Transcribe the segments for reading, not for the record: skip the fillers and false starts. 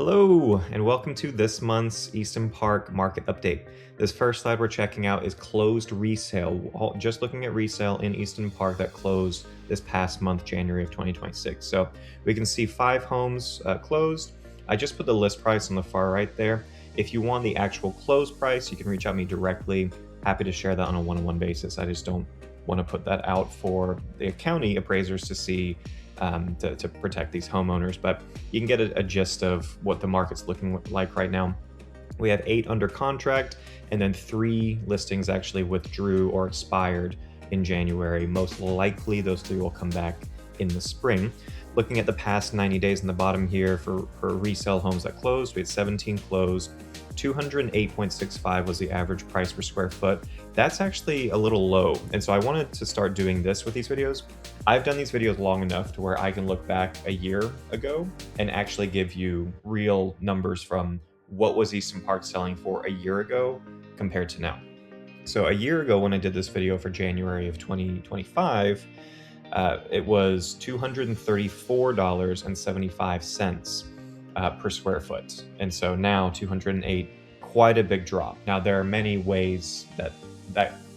Hello, and welcome to this month's Easton Park market update. This first slide we're checking out is closed resale, just looking at resale in Easton Park that closed this past month, January of 2026. So we can see 5 homes closed. I just put the list price on the far right there. If you want the actual close price, you can reach out to me directly. Happy to share that on a one-on-one basis. I just don't want to put that out for the county appraisers to see to protect these homeowners, but you can get a gist of what the market's looking like right now. We have 8 under contract, and then 3 listings actually withdrew or expired in January. Most likely those 3 will come back in the spring. Looking at the past 90 days in the bottom here for resale homes that closed, we had 17 closed. 208.65 was the average price per square foot. That's actually a little low. And so I wanted to start doing this with these videos. I've done these videos long enough to where I can look back a year ago and actually give you real numbers from what was Easton Park selling for a year ago compared to now. So a year ago when I did this video for January of 2025, it was $234.75 per square foot. And so now 208, quite a big drop. Now there are many ways that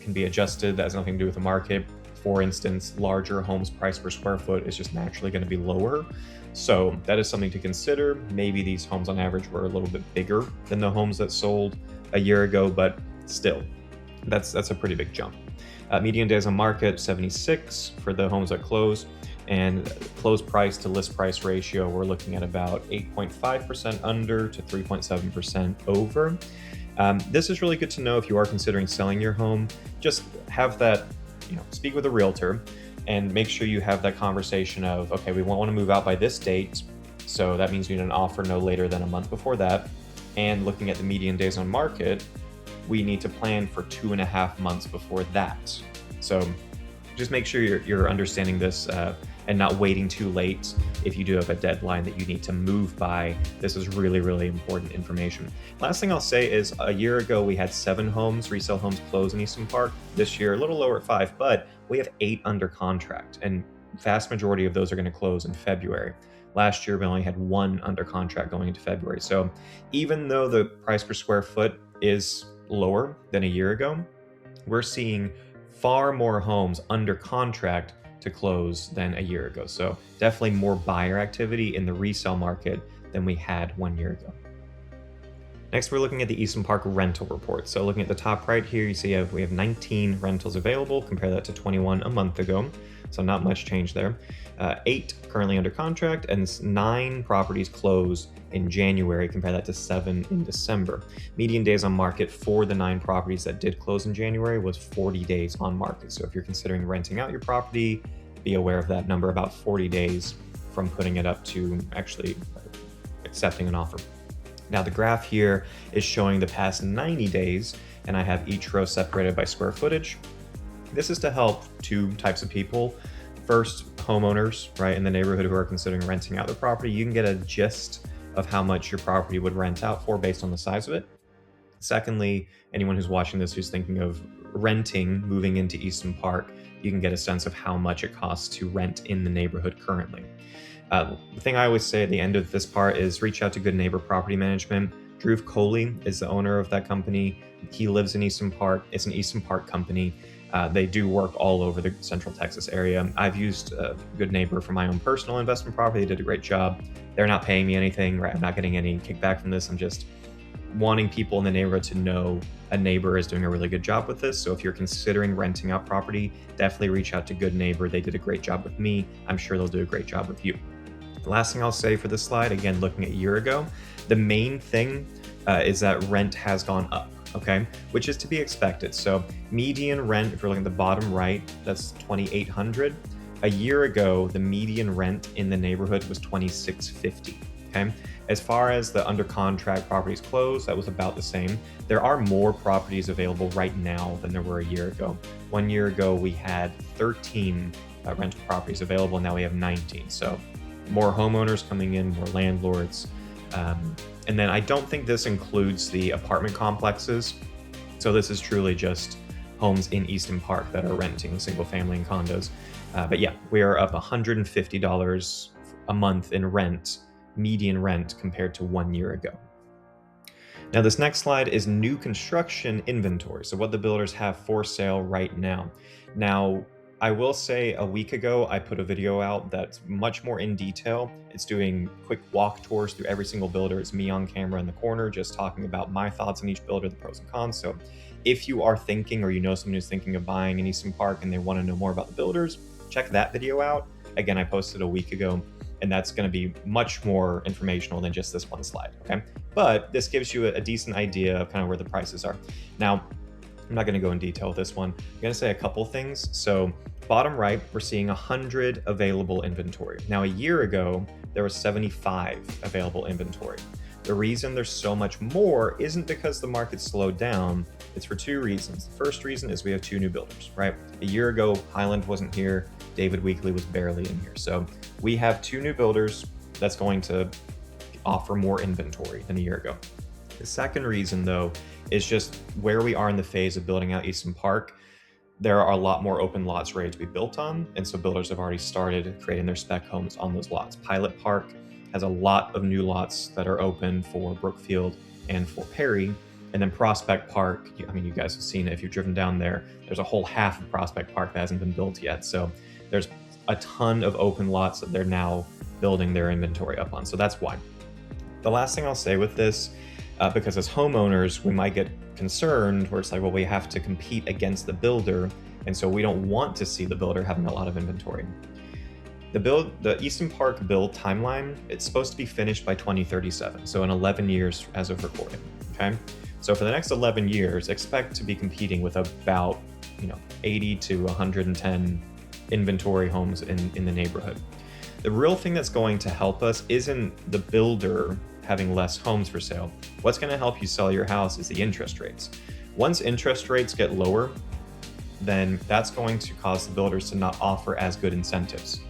can be adjusted. That has nothing to do with the market. For instance, larger homes price per square foot is just naturally going to be lower. So that is something to consider. Maybe these homes on average were a little bit bigger than the homes that sold a year ago, but still, that's a pretty big jump. Median days on market, 76 for the homes that close, and close price to list price ratio, we're looking at about 8.5% under to 3.7% over. This is really good to know if you are considering selling your home. Just have that, speak with a realtor and make sure you have that conversation of, okay, we want to move out by this date. So that means we need an offer no later than a month before that. And looking at the median days on market, we need to plan for 2.5 months before that. So just make sure you're understanding this and not waiting too late if you do have a deadline that you need to move by. This is really, really important information. Last thing I'll say is a year ago, we had 7 resale homes close in Easton Park. This year, a little lower at 5, but we have 8 under contract, and vast majority of those are going to close in February. Last year, we only had 1 under contract going into February. So even though the price per square foot is lower than a year ago, we're seeing far more homes under contract to close than a year ago. So definitely more buyer activity in the resale market than we had 1 year ago. Next, we're looking at the Easton Park rental report. So looking at the top right here, you see we have 19 rentals available. Compare that to 21 a month ago. So not much change there. 8 currently under contract, and 9 properties closed in January. Compare that to 7 in December. Median days on market for the 9 properties that did close in January was 40 days on market. So if you're considering renting out your property, be aware of that number, about 40 days from putting it up to actually accepting an offer. Now the graph here is showing the past 90 days, and I have each row separated by square footage. This is to help 2 types of people. First, homeowners, right, in the neighborhood who are considering renting out their property. You can get a gist of how much your property would rent out for based on the size of it. Secondly, anyone who's watching this who's thinking of renting, moving into Easton Park, you can get a sense of how much it costs to rent in the neighborhood currently. The thing I always say at the end of this part is reach out to Good Neighbor Property Management. Drew Coley is the owner of that company. He lives in Easton Park. It's an Easton Park company. They do work all over the Central Texas area. I've used Good Neighbor for my own personal investment property. They did a great job. They're not paying me anything, right? I'm not getting any kickback from this. I'm just wanting people in the neighborhood to know a neighbor is doing a really good job with this. So if you're considering renting out property, definitely reach out to Good Neighbor. They did a great job with me. I'm sure they'll do a great job with you. The last thing I'll say for this slide, again, looking at a year ago, the main thing is that rent has gone up. Okay, which is to be expected. So median rent, if you're looking at the bottom right, that's $2,800. A year ago, the median rent in the neighborhood was $2,650. Okay, as far as the under contract properties closed, that was about the same. There are more properties available right now than there were a year ago. 1 year ago, we had 13 rental properties available. Now we have 19. So more homeowners coming in, more landlords. And then I don't think this includes the apartment complexes. So this is truly just homes in Easton Park that are renting single family and condos. But yeah, we are up $150 a month in rent median rent compared to 1 year ago. Now, this next slide is new construction inventory. So what the builders have for sale right now. Now, I will say a week ago, I put a video out that's much more in detail. It's doing quick walk tours through every single builder. It's me on camera in the corner, just talking about my thoughts on each builder, the pros and cons. So if you are thinking, or you know someone who's thinking of buying in Easton Park and they want to know more about the builders, check that video out. Again, I posted a week ago, and that's going to be much more informational than just this one slide, okay? But this gives you a decent idea of kind of where the prices are. Now, I'm not going to go in detail with this one. I'm going to say a couple things. So bottom right, we're seeing 100 available inventory. Now, a year ago, there was 75 available inventory. The reason there's so much more isn't because the market slowed down. It's for two reasons. The first reason is we have two new builders, right? A year ago, Highland wasn't here. David Weekley was barely in here. So we have two new builders that's going to offer more inventory than a year ago. The second reason, though, is just where we are in the phase of building out Easton Park. There are a lot more open lots ready to be built on, and so builders have already started creating their spec homes on those lots. Pilot Park has a lot of new lots that are open for Brookfield and for Perry. And then Prospect Park, I mean, you guys have seen it if you've driven down there. There's a whole half of Prospect Park that hasn't been built yet. So there's a ton of open lots that they're now building their inventory up on. So that's why. The last thing I'll say with this, because as homeowners, we might get concerned where it's like, well, we have to compete against the builder. And so we don't want to see the builder having a lot of inventory. The Easton Park build timeline, it's supposed to be finished by 2037. So in 11 years as of recording, okay? So for the next 11 years, expect to be competing with about 80 to 110 inventory homes in the neighborhood. The real thing that's going to help us isn't the builder having less homes for sale. What's going to help you sell your house is the interest rates. Once interest rates get lower, then that's going to cause the builders to not offer as good incentives.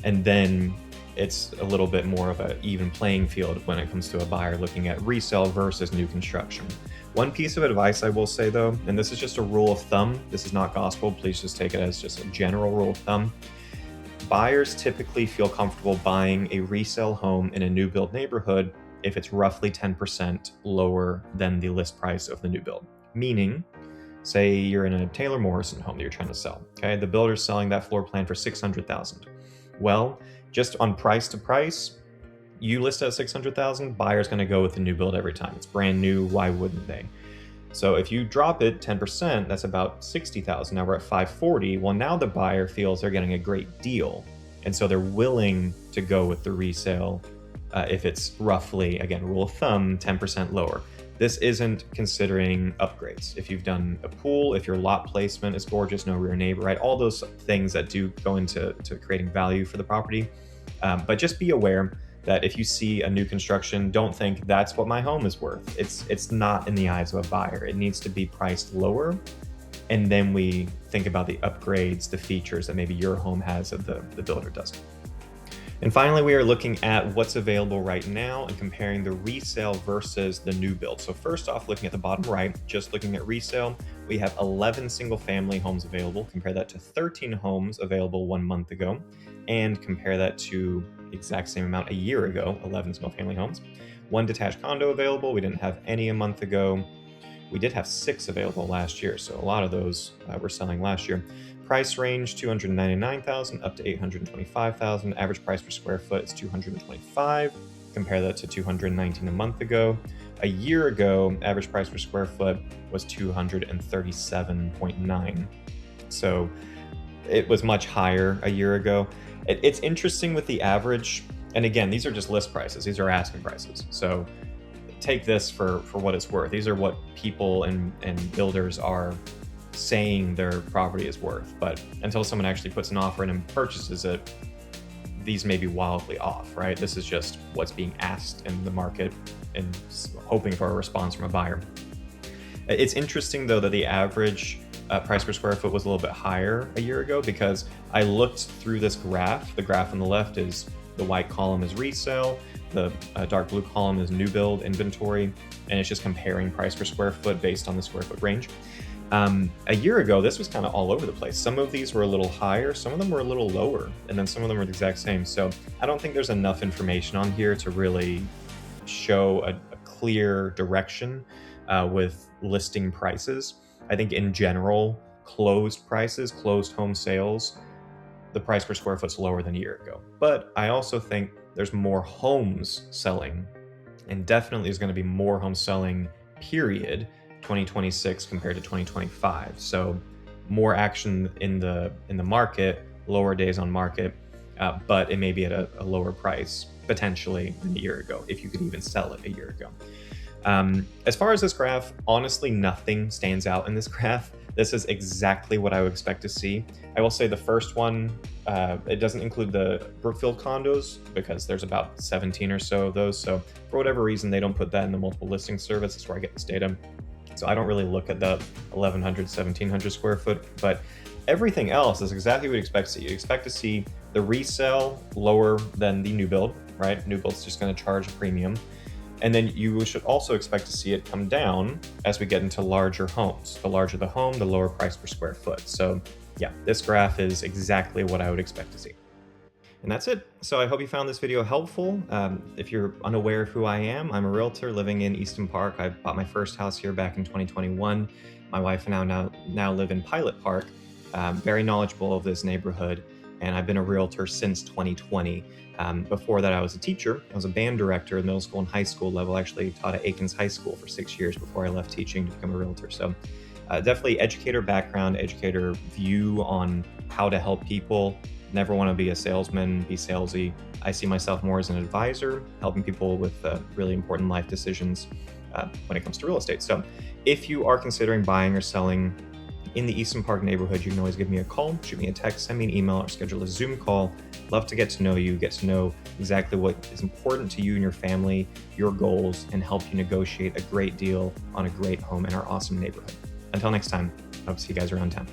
And then it's a little bit more of an even playing field when it comes to a buyer looking at resale versus new construction. One piece of advice I will say though, and this is just a rule of thumb, this is not gospel, please just take it as just a general rule of thumb. Buyers typically feel comfortable buying a resale home in a new build neighborhood if it's roughly 10% lower than the list price of the new build. Meaning, say you're in a Taylor Morrison home that you're trying to sell, okay? The builder's selling that floor plan for $600,000. Well, just on price to price, you list at $600,000, buyer's going to go with the new build every time. It's brand new, why wouldn't they? So if you drop it 10%, that's about $60,000. Now we're at $540,000. Well, now the buyer feels they're getting a great deal, and so they're willing to go with the resale if it's roughly, again, rule of thumb, 10% lower. This isn't considering upgrades. If you've done a pool, if your lot placement is gorgeous, no rear neighbor, right? All those things that do go into creating value for the property. But just be aware that if you see a new construction, don't think that's what my home is worth. It's not in the eyes of a buyer. It needs to be priced lower. And then we think about the upgrades, the features that maybe your home has that the builder doesn't. And finally, we are looking at what's available right now and comparing the resale versus the new build. So first off, looking at the bottom right, just looking at resale, we have 11 single family homes available. Compare that to 13 homes available 1 month ago, and compare that to the exact same amount a year ago, 11 single family homes. 1 detached condo available. We didn't have any a month ago. We did have 6 available last year, so a lot of those were selling last year. Price range $299,000 up to $825,000. Average price per square foot is $225. Compare that to $219 a month ago. A year ago, average price per square foot was $237.9. So it was much higher a year ago. It's interesting with the average, and again, these are just list prices. These are asking prices. So take this for what it's worth. These are what people and builders are saying their property is worth, but until someone actually puts an offer in and purchases it, these may be wildly off, right? This is just what's being asked in the market and hoping for a response from a buyer. It's interesting though that the average price per square foot was a little bit higher a year ago, because I looked through this graph. The graph on the left is the white column is resale, the dark blue column is new build inventory, and it's just comparing price per square foot based on the square foot range. A year ago, this was kind of all over the place. Some of these were a little higher, some of them were a little lower, and then some of them were the exact same. So I don't think there's enough information on here to really show a clear direction with listing prices. I think in general, closed prices, closed home sales, the price per square foot's lower than a year ago. But I also think there's more homes selling, and definitely is going to be more homes selling, period, 2026 compared to 2025. So more action in the market, lower days on market, but it may be at a lower price potentially than a year ago, if you could even sell it a year ago. As far as this graph, honestly, nothing stands out in this graph. This is exactly what I would expect to see. I will say the first one, it doesn't include the Brookfield condos because there's about 17 or so of those. So for whatever reason, they don't put that in the multiple listing service. That's where I get this data. So I don't really look at the 1,100, 1,700 square foot, but everything else is exactly what you expect to see. You expect to see the resale lower than the new build, right? New build's just going to charge a premium. And then you should also expect to see it come down as we get into larger homes. The larger the home, the lower price per square foot. So yeah, this graph is exactly what I would expect to see. And that's it. So I hope you found this video helpful. If you're unaware of who I am, I'm a realtor living in Easton Park. I bought my first house here back in 2021. My wife and I now live in Pilot Park. Very knowledgeable of this neighborhood, and I've been a realtor since 2020. Before that, I was a teacher. I was a band director at middle school and high school level. I actually taught at Aikens High School for 6 years before I left teaching to become a realtor. So definitely educator background, educator view on how to help people. Never want to be a salesman, be salesy. I see myself more as an advisor, helping people with really important life decisions when it comes to real estate. So if you are considering buying or selling in the Easton Park neighborhood, you can always give me a call, shoot me a text, send me an email, or schedule a Zoom call. Love to get to know you, get to know exactly what is important to you and your family, your goals, and help you negotiate a great deal on a great home in our awesome neighborhood. Until next time, I hope to see you guys around town.